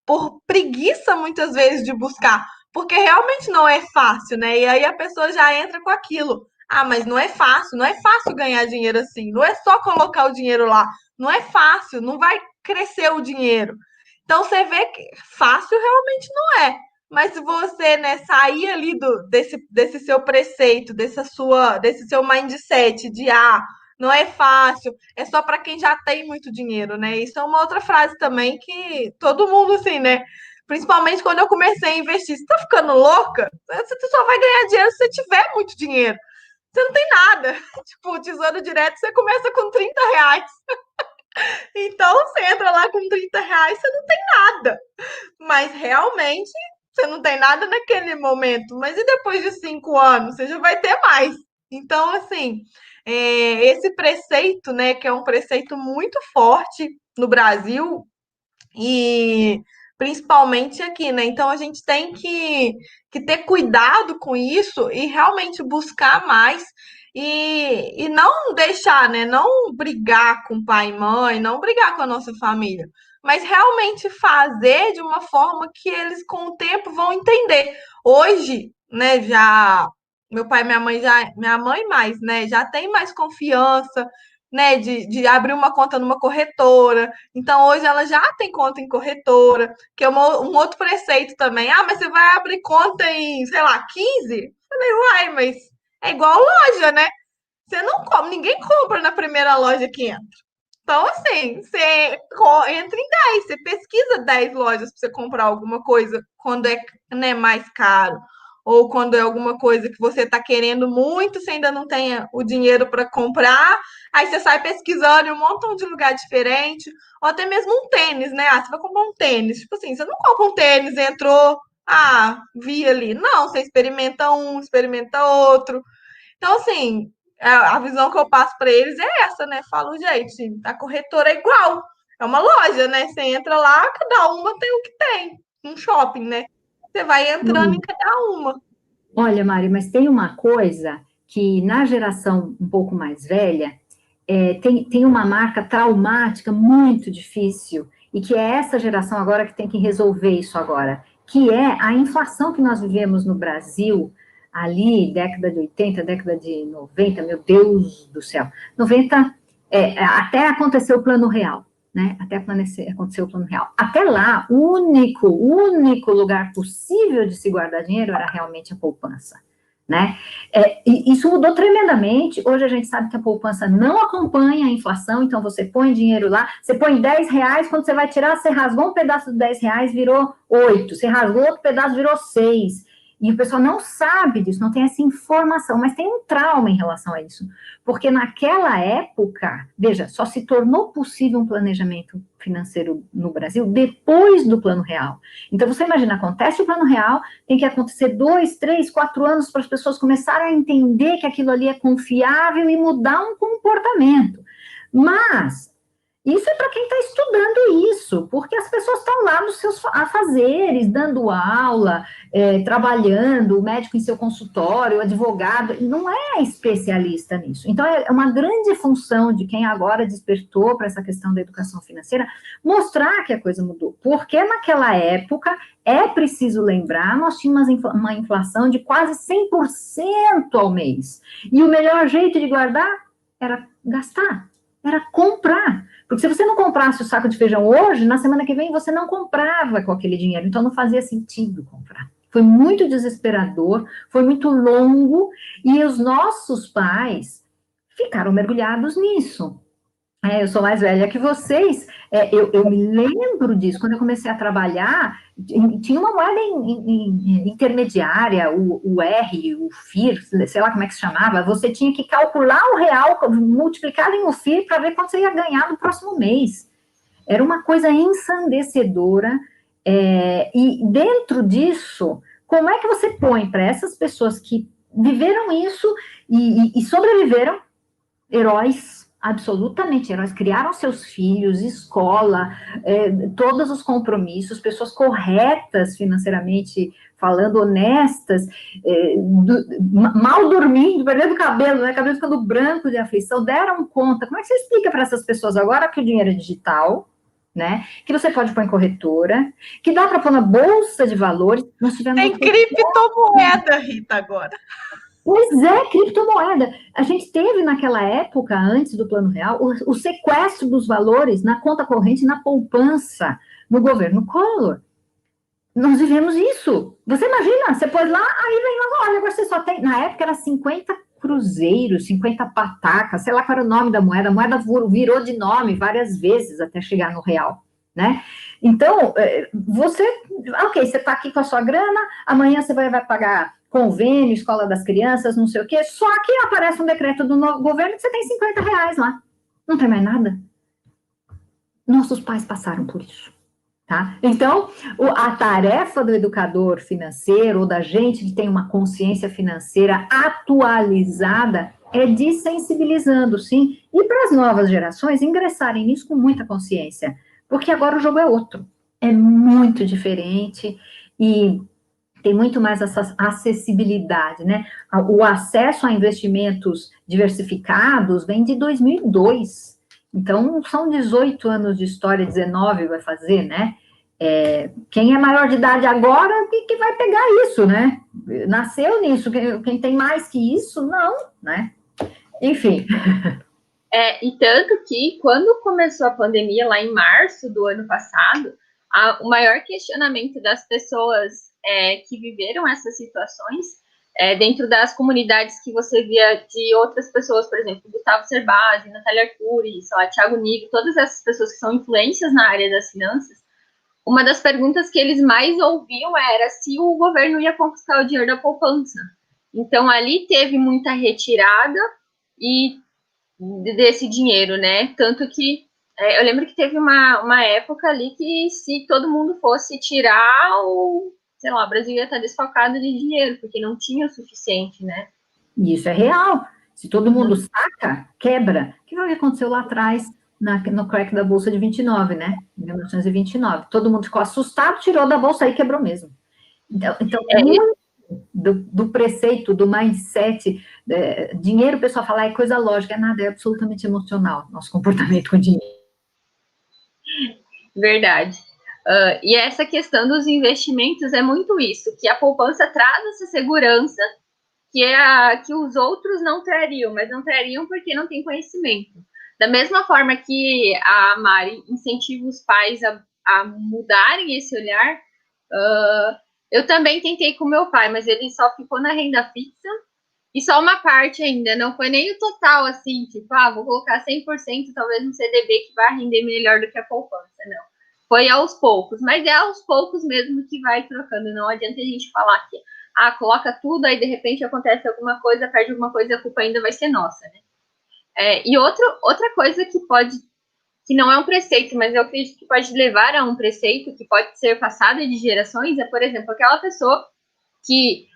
por preguiça muitas vezes de buscar, porque realmente não é fácil, né? E aí a pessoa já entra com aquilo. Mas não é fácil, não é fácil ganhar dinheiro assim, não é só colocar o dinheiro lá, não é fácil, não vai crescer o dinheiro. Então você vê que fácil realmente não é. Mas se você, né, sair ali desse seu preceito, desse seu mindset de não é fácil, é só para quem já tem muito dinheiro, né? Isso é uma outra frase também que todo mundo, assim, né? Principalmente quando eu comecei a investir. Você tá ficando louca? Você só vai ganhar dinheiro se você tiver muito dinheiro. Você não tem nada. Tipo, o Tesouro Direto, você começa com R$ 30. Então, você entra lá com R$ 30, você não tem nada. Mas realmente você não tem nada naquele momento. Mas e depois de 5 anos? Você já vai ter mais. Então, assim, esse preceito, né, que é um preceito muito forte no Brasil e principalmente aqui, né? Então a gente tem que ter cuidado com isso e realmente buscar mais e não deixar, né? Não brigar com pai e mãe, não brigar com a nossa família, mas realmente fazer de uma forma que eles com o tempo vão entender. Hoje, né, já meu pai e minha mãe mais, né, já tem mais confiança, né, de abrir uma conta numa corretora. Então, hoje ela já tem conta em corretora, que é um outro preceito também. Mas você vai abrir conta em, sei lá, 15? Falei, uai, mas é igual loja, né? você não compra, ninguém compra na primeira loja que entra. Então, assim, você entra em 10, você pesquisa 10 lojas para você comprar alguma coisa quando é, né, mais caro, ou quando é alguma coisa que você está querendo muito, você ainda não tem o dinheiro para comprar, aí você sai pesquisando em um montão de lugar diferente, ou até mesmo um tênis, né? Ah, você vai comprar um tênis. Tipo assim, você não compra um tênis, entrou, vi ali. Não, você experimenta um, experimenta outro. Então, assim, a visão que eu passo para eles é essa, né? Falo, gente, a corretora é igual. É uma loja, né? Você entra lá, cada uma tem o que tem. Um shopping, né? Você vai entrando em cada uma. Olha, Mari, mas tem uma coisa que na geração um pouco mais velha, tem uma marca traumática muito difícil, e que é essa geração agora que tem que resolver isso agora, que é a inflação que nós vivemos no Brasil, ali, década de 80, década de 90, meu Deus do céu, 90, até aconteceu o Plano Real, né? Até aconteceu o Plano Real. Até lá, o único lugar possível de se guardar dinheiro era realmente a poupança, né? E isso mudou tremendamente. Hoje a gente sabe que a poupança não acompanha a inflação, então você põe dinheiro lá, você põe R$ 10, quando você vai tirar, você rasgou um pedaço de R$ 10, virou 8, você rasgou outro pedaço, virou 6. E o pessoal não sabe disso, não tem essa informação, mas tem um trauma em relação a isso. Porque naquela época, veja, só se tornou possível um planejamento financeiro no Brasil depois do Plano Real. Então, você imagina, acontece o Plano Real, tem que acontecer 2, 3, 4 anos para as pessoas começarem a entender que aquilo ali é confiável e mudar um comportamento. Mas isso é para quem está estudando isso, porque as pessoas estão lá nos seus afazeres, dando aula, trabalhando, o médico em seu consultório, o advogado, não é especialista nisso. Então, é uma grande função de quem agora despertou para essa questão da educação financeira, mostrar que a coisa mudou. Porque naquela época, é preciso lembrar, nós tínhamos uma inflação de quase 100% ao mês. E o melhor jeito de guardar era gastar, era comprar. Porque se você não comprasse o saco de feijão hoje, na semana que vem você não comprava com aquele dinheiro, então não fazia sentido comprar. Foi muito desesperador, foi muito longo, e os nossos pais ficaram mergulhados nisso. Eu sou mais velha que vocês, eu me lembro disso, quando eu comecei a trabalhar, tinha uma moeda intermediária, o R, o FIR, sei lá como é que se chamava, você tinha que calcular o real multiplicado em o FIR para ver quanto você ia ganhar no próximo mês. Era uma coisa ensandecedora, e dentro disso, como é que você põe para essas pessoas que viveram isso e sobreviveram, heróis, absolutamente heróis, criaram seus filhos, escola, todos os compromissos, pessoas corretas financeiramente falando, honestas, mal dormindo, perdendo cabelo, né, cabelo ficando branco de aflição, deram conta. Como é que você explica para essas pessoas agora que o dinheiro é digital, né, que você pode pôr em corretora, que dá para pôr na bolsa de valores? Nós tivemos Tem criptomoeda, Rita, agora. Pois é, criptomoeda. A gente teve naquela época, antes do Plano Real, o sequestro dos valores na conta corrente, na poupança, no governo Collor. Nós vivemos isso. Você imagina, você pôs lá, aí vem lá, olha, agora você só tem. Na época era 50 cruzeiros, 50 patacas, sei lá qual era o nome da moeda. A moeda virou de nome várias vezes até chegar no real, né? Então, você está aqui com a sua grana, amanhã você vai pagar convênio, escola das crianças, não sei o quê, só que aparece um decreto do novo governo que você tem R$ 50 lá. Não tem mais nada. Nossos pais passaram por isso. Tá? Então, a tarefa do educador financeiro, ou da gente que tem uma consciência financeira atualizada, é desensibilizando, sim, e para as novas gerações ingressarem nisso com muita consciência, porque agora o jogo é outro, é muito diferente e tem muito mais essa acessibilidade, né? O acesso a investimentos diversificados vem de 2002, então são 18 anos de história, 19 vai fazer, né? Quem é maior de idade agora, que vai pegar isso, né? Nasceu nisso, quem tem mais que isso, não, né? Enfim. E tanto que, quando começou a pandemia, lá em março do ano passado, o maior questionamento das pessoas que viveram essas situações dentro das comunidades que você via de outras pessoas, por exemplo, Gustavo Cerbasi, Natália Arcuri, sei lá, Thiago Nigro, todas essas pessoas que são influências na área das finanças, uma das perguntas que eles mais ouviam era se o governo ia confiscar o dinheiro da poupança. Então, ali teve muita retirada desse dinheiro, né? Tanto que eu lembro que teve uma época ali que se todo mundo fosse tirar, sei lá, o Brasil ia estar desfalcado de dinheiro, porque não tinha o suficiente, né? Isso é real. Se todo mundo saca, quebra. O que aconteceu lá atrás, no crack da Bolsa de 29, né? Em 1929. Todo mundo ficou assustado, tirou da Bolsa e quebrou mesmo. Então muito do preceito, do mindset, dinheiro, o pessoal fala, é coisa lógica, é nada, é absolutamente emocional, nosso comportamento com dinheiro. Verdade. E essa questão dos investimentos é muito isso, que a poupança traz essa segurança que os outros não trariam, mas não trariam porque não tem conhecimento. Da mesma forma que a Mari incentiva os pais a mudarem esse olhar, eu também tentei com meu pai, mas ele só ficou na renda fixa e só uma parte ainda, não foi nem o total, assim, tipo, vou colocar 100%, talvez no CDB que vai render melhor do que a poupança, não. Foi aos poucos, mas é aos poucos mesmo que vai trocando, não adianta a gente falar que, coloca tudo, aí de repente acontece alguma coisa, perde alguma coisa, a culpa ainda vai ser nossa, né? E outra coisa que não é um preceito, mas eu acredito que pode levar a um preceito, que pode ser passado de gerações, é, por exemplo, aquela pessoa que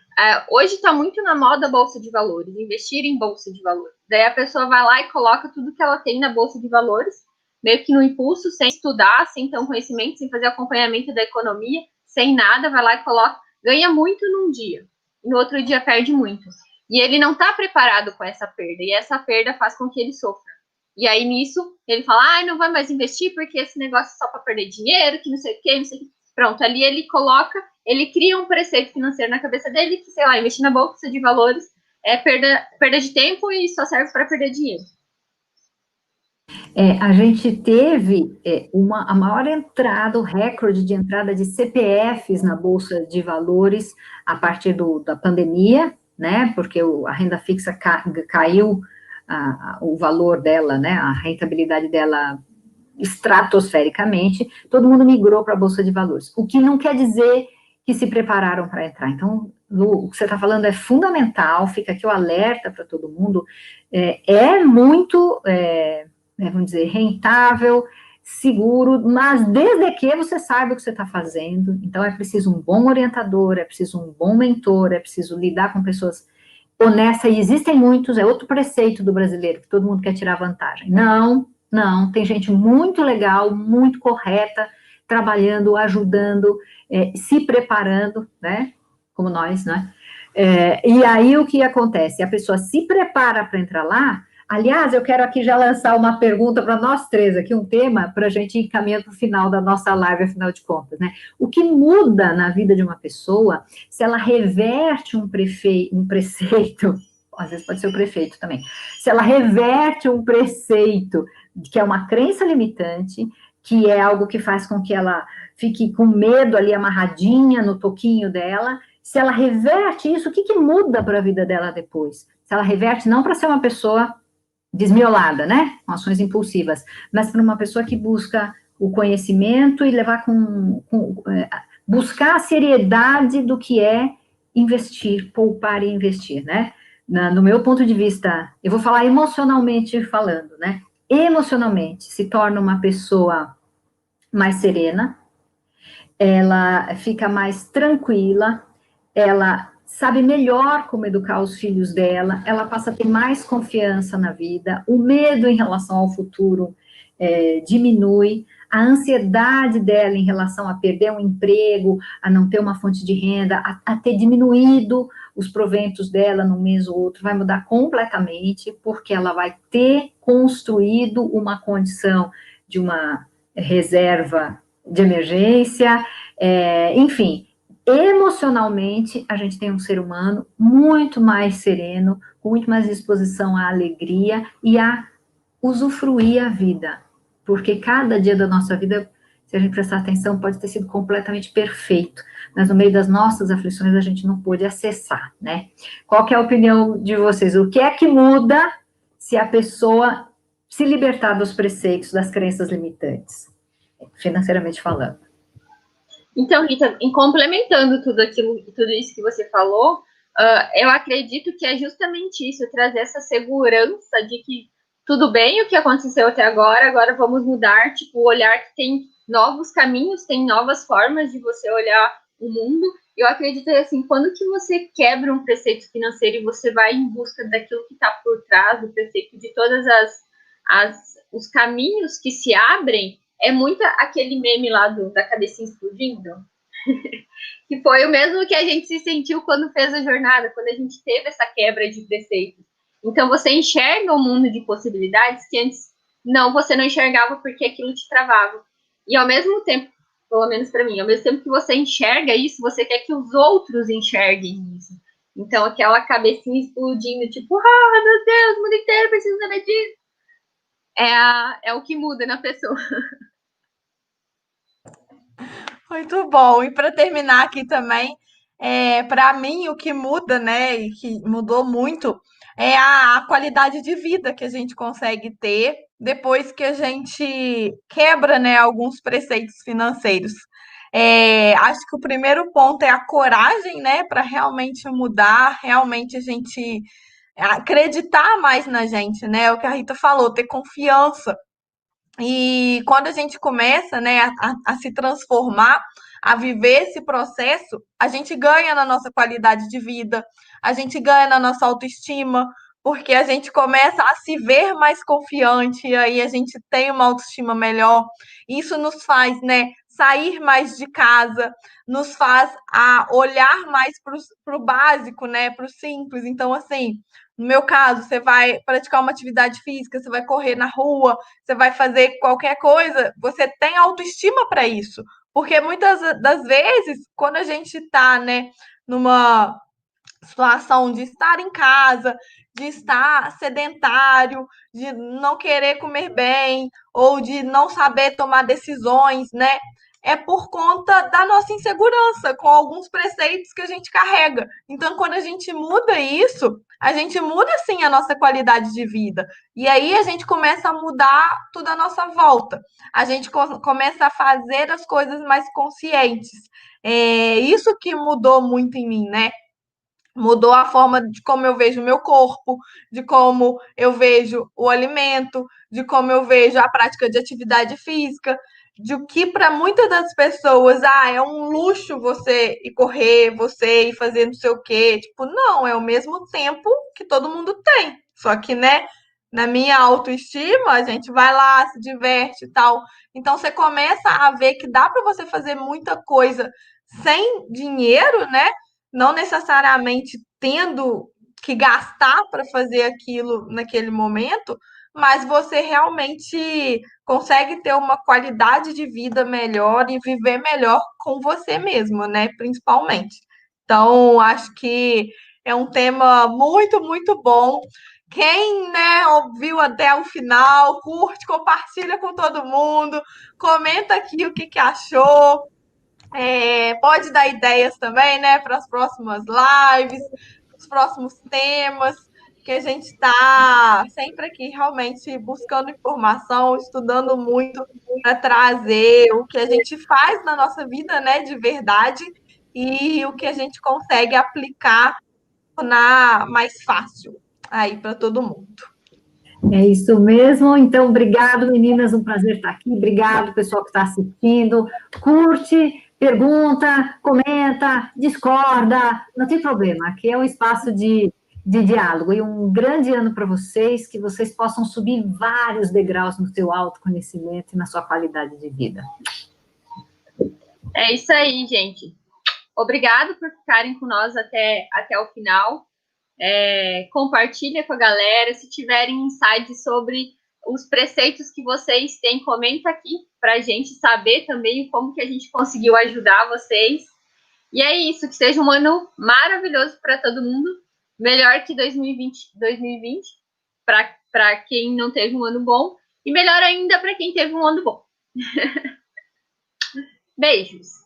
hoje está muito na moda a bolsa de valores, investir em bolsa de valores. Daí a pessoa vai lá e coloca tudo que ela tem na bolsa de valores, meio que no impulso, sem estudar, sem ter um conhecimento, sem fazer acompanhamento da economia, sem nada, vai lá e coloca, ganha muito num dia, e no outro dia perde muito. E ele não está preparado com essa perda, e essa perda faz com que ele sofra. E aí, nisso, ele fala, não vai mais investir porque esse negócio é só para perder dinheiro, que não sei o quê, não sei o quê. Pronto, ali ele cria um preceito financeiro na cabeça dele que, sei lá, investir na bolsa de valores é perda de tempo e só serve para perder dinheiro. A gente teve a maior entrada, o recorde de entrada de CPFs na Bolsa de Valores a partir da pandemia, né? Porque a renda fixa caiu, o valor dela, né? A rentabilidade dela estratosfericamente, todo mundo migrou para a Bolsa de Valores. O que não quer dizer que se prepararam para entrar. Então, Lu, o que você está falando é fundamental, fica aqui o alerta para todo mundo, muito, vamos dizer, rentável, seguro, mas desde que você saiba o que você está fazendo. Então, é preciso um bom orientador, é preciso um bom mentor, é preciso lidar com pessoas honestas, e existem muitos, é outro preceito do brasileiro, que todo mundo quer tirar vantagem. Não, tem gente muito legal, muito correta, trabalhando, ajudando, se preparando, né, como nós, né, e aí o que acontece? A pessoa se prepara para entrar lá. Aliás, eu quero aqui já lançar uma pergunta para nós três, aqui um tema para a gente ir caminhando para o final da nossa live, afinal de contas, né? O que muda na vida de uma pessoa se ela reverte um preceito, às vezes pode ser o prefeito também, se ela reverte um preceito que é uma crença limitante, que é algo que faz com que ela fique com medo ali amarradinha no toquinho dela. Se ela reverte isso, o que muda para a vida dela depois? Se ela reverte não para ser uma pessoa desmiolada, né, com ações impulsivas, mas para uma pessoa que busca o conhecimento e levar buscar a seriedade do que é investir, poupar e investir, né? No meu ponto de vista, eu vou falar emocionalmente falando, né? Emocionalmente se torna uma pessoa mais serena, ela fica mais tranquila, ela sabe melhor como educar os filhos dela, ela passa a ter mais confiança na vida, o medo em relação ao futuro diminui, a ansiedade dela em relação a perder um emprego, a não ter uma fonte de renda, a ter diminuído os proventos dela num mês ou outro, vai mudar completamente, porque ela vai ter construído uma condição de uma reserva de emergência, enfim, emocionalmente, a gente tem um ser humano muito mais sereno, com muito mais disposição à alegria e a usufruir a vida, porque cada dia da nossa vida, se a gente prestar atenção, pode ter sido completamente perfeito, mas no meio das nossas aflições a gente não pôde acessar, né? Qual que é a opinião de vocês? O que é que muda se a pessoa se libertar dos preceitos, das crenças limitantes, financeiramente falando? Então, Rita, em complementando tudo isso que você falou, eu acredito que é justamente isso, trazer essa segurança de que tudo bem o que aconteceu até agora, agora vamos mudar, tipo, o olhar que tem novos caminhos, tem novas formas de você olhar o mundo. Eu acredito assim, quando que você quebra um preceito financeiro e você vai em busca daquilo que está por trás do preceito, de todas os caminhos que se abrem, é muito aquele meme lá da cabecinha explodindo, que foi o mesmo que a gente se sentiu quando fez a jornada, quando a gente teve essa quebra de preceitos. Então, você enxerga um mundo de possibilidades que antes você não enxergava porque aquilo te travava. E ao mesmo tempo, pelo menos para mim, ao mesmo tempo que você enxerga isso, você quer que os outros enxerguem isso. Então, aquela cabecinha explodindo, tipo, meu Deus, o mundo inteiro precisa saber disso. É o que muda na pessoa. Muito bom. E para terminar aqui também, para mim o que muda, né, e que mudou muito, é a qualidade de vida que a gente consegue ter depois que a gente quebra, né, alguns preceitos financeiros. Acho que o primeiro ponto é a coragem, né, para realmente mudar, realmente a gente acreditar mais na gente, né? O que a Rita falou, ter confiança. E quando a gente começa, né, a se transformar, a viver esse processo, a gente ganha na nossa qualidade de vida, a gente ganha na nossa autoestima, porque a gente começa a se ver mais confiante, e aí a gente tem uma autoestima melhor. Isso nos faz, né, sair mais de casa, nos faz a olhar mais para o básico, né, para o simples. Então, assim, no meu caso, você vai praticar uma atividade física, você vai correr na rua, você vai fazer qualquer coisa, você tem autoestima para isso. Porque muitas das vezes, quando a gente está, né, numa situação de estar em casa, de estar sedentário, de não querer comer bem, ou de não saber tomar decisões, né? É por conta da nossa insegurança com alguns preceitos que a gente carrega. Então, quando a gente muda isso, a gente muda sim a nossa qualidade de vida. E aí a gente começa a mudar tudo à nossa volta. A gente começa a fazer as coisas mais conscientes. É isso que mudou muito em mim, né? Mudou a forma de como eu vejo o meu corpo, de como eu vejo o alimento, de como eu vejo a prática de atividade física, de que para muitas das pessoas, é um luxo você ir correr, você ir fazer não sei o quê. Tipo, não, é o mesmo tempo que todo mundo tem. Só que, né, na minha autoestima, a gente vai lá, se diverte e tal. Então você começa a ver que dá para você fazer muita coisa sem dinheiro, né? Não necessariamente tendo que gastar para fazer aquilo naquele momento, mas você realmente consegue ter uma qualidade de vida melhor e viver melhor com você mesmo, né? Principalmente. Então, acho que é um tema muito, muito bom. Quem, né, ouviu até o final, curte, compartilha com todo mundo, comenta aqui o que achou. Pode dar ideias também, né, para as próximas lives, os próximos temas, que a gente está sempre aqui realmente buscando informação, estudando muito para trazer o que a gente faz na nossa vida, né, de verdade, e o que a gente consegue aplicar, tornar mais fácil aí para todo mundo. É isso mesmo. Então, obrigado, meninas. Um prazer estar aqui. Obrigado, pessoal que está assistindo. Curte, pergunta, comenta, discorda. Não tem problema. Aqui é um espaço de diálogo. E um grande ano para vocês, que vocês possam subir vários degraus no seu autoconhecimento e na sua qualidade de vida. É isso aí, gente. Obrigado por ficarem com nós até o final. Compartilha com a galera. Se tiverem insights sobre os preceitos que vocês têm, comenta aqui para a gente saber também como que a gente conseguiu ajudar vocês. E é isso, que seja um ano maravilhoso para todo mundo, melhor que 2020 para quem não teve um ano bom, e melhor ainda para quem teve um ano bom. Beijos!